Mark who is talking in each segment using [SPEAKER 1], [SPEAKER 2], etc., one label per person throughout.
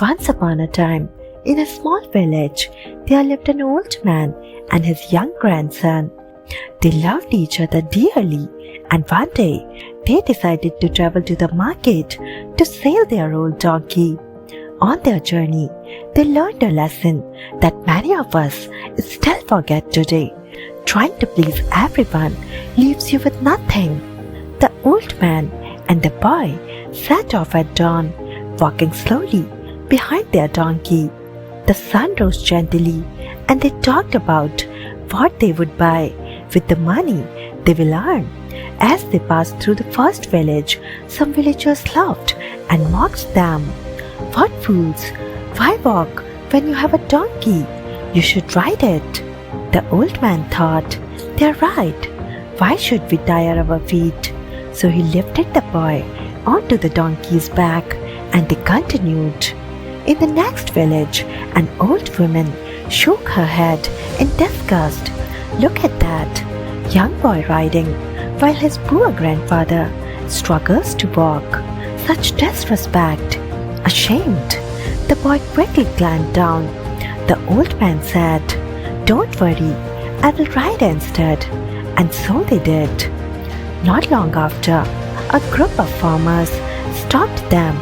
[SPEAKER 1] Once upon a time, in a small village, there lived an old man and his young grandson. They loved each other dearly, and one day they decided to travel to the market to sell their old donkey. On their journey, they learned a lesson that many of us still forget today. Trying to please everyone leaves you with nothing. The old man and the boy set off at dawn, walking slowly behind their donkey. The sun rose gently, and they talked about what they would buy with the money they will earn. As they passed through the first village, some villagers laughed and mocked them. "What fools! Why walk when you have a donkey? You should ride it." The old man thought, "They're right. Why should we tire our feet?" So he lifted the boy onto the donkey's back, and they continued. In the next village, an old woman shook her head in disgust. "Look at that young boy riding, while his poor grandfather struggles to walk. Such disrespect!" Ashamed, the boy quickly climbed down. The old man said, "Don't worry, I will ride instead." And so they did. Not long after, a group of farmers stopped them.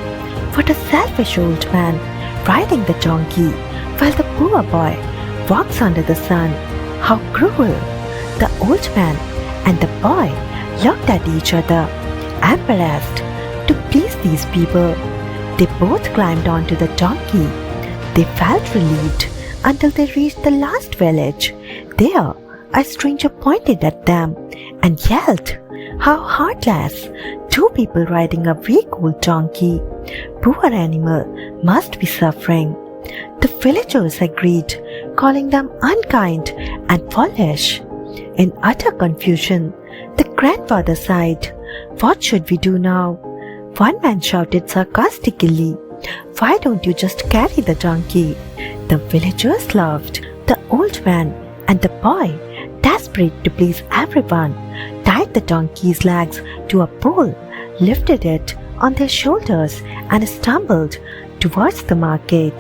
[SPEAKER 1] What a selfish old man, riding the donkey while the poor boy walks under the sun. How cruel! The old man and the boy looked at each other, embarrassed to please these people. They both climbed onto the donkey. They felt relieved until they reached the last village. There, a stranger pointed at them and yelled, "How heartless! Two people riding a weak-old donkey. Poor animal must be suffering." The villagers agreed, calling them unkind and foolish. In utter confusion, the grandfather sighed. "What should we do now?" One man shouted sarcastically, "Why don't you just carry the donkey?" The villagers laughed. The old man and the boy, desperate to please everyone, tied the donkey's legs to a pole, lifted it on their shoulders, and stumbled towards the market.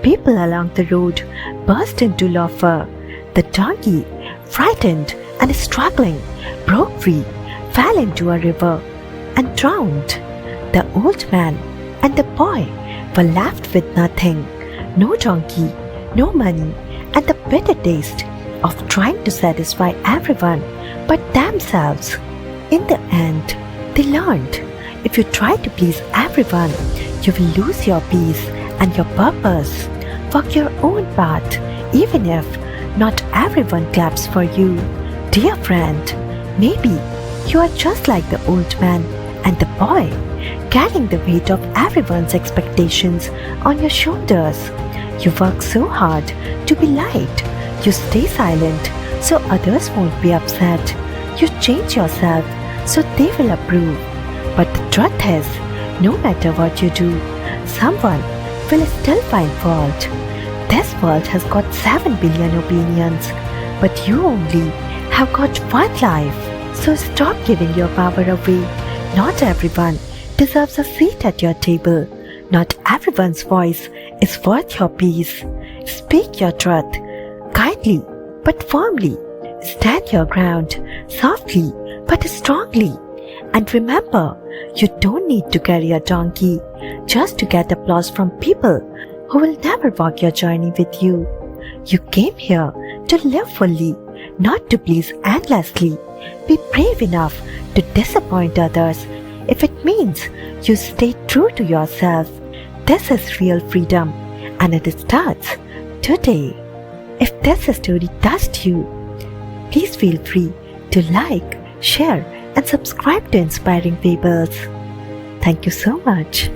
[SPEAKER 1] People along the road burst into laughter. The donkey, frightened and struggling, broke free, fell into a river, and drowned. The old man and the boy were left with nothing. No donkey, no money, and the bitter taste of trying to satisfy everyone but themselves. In the end, they learned, if you try to please everyone, you will lose your peace and your purpose. Walk your own path, even if not everyone claps for you. Dear friend, maybe you are just like the old man and the boy, carrying the weight of everyone's expectations on your shoulders. You work so hard to be liked. You stay silent so others won't be upset. You change yourself so they will approve. But the truth is, no matter what you do, someone will still find fault. This world has got 7 billion opinions, but you only have got one life. So stop giving your power away. Not everyone deserves a seat at your table. Not everyone's voice is worth your peace. Speak your truth, kindly but firmly. Stand your ground, softly but strongly. And remember, you don't need to carry a donkey just to get applause from people who will never walk your journey with you. You came here to live fully, not to please endlessly. Be brave enough to disappoint others if it means you stay true to yourself. This is real freedom, and it starts today. If this story touched you, please feel free to like, share, and subscribe to Inspiring Fables. Thank you so much.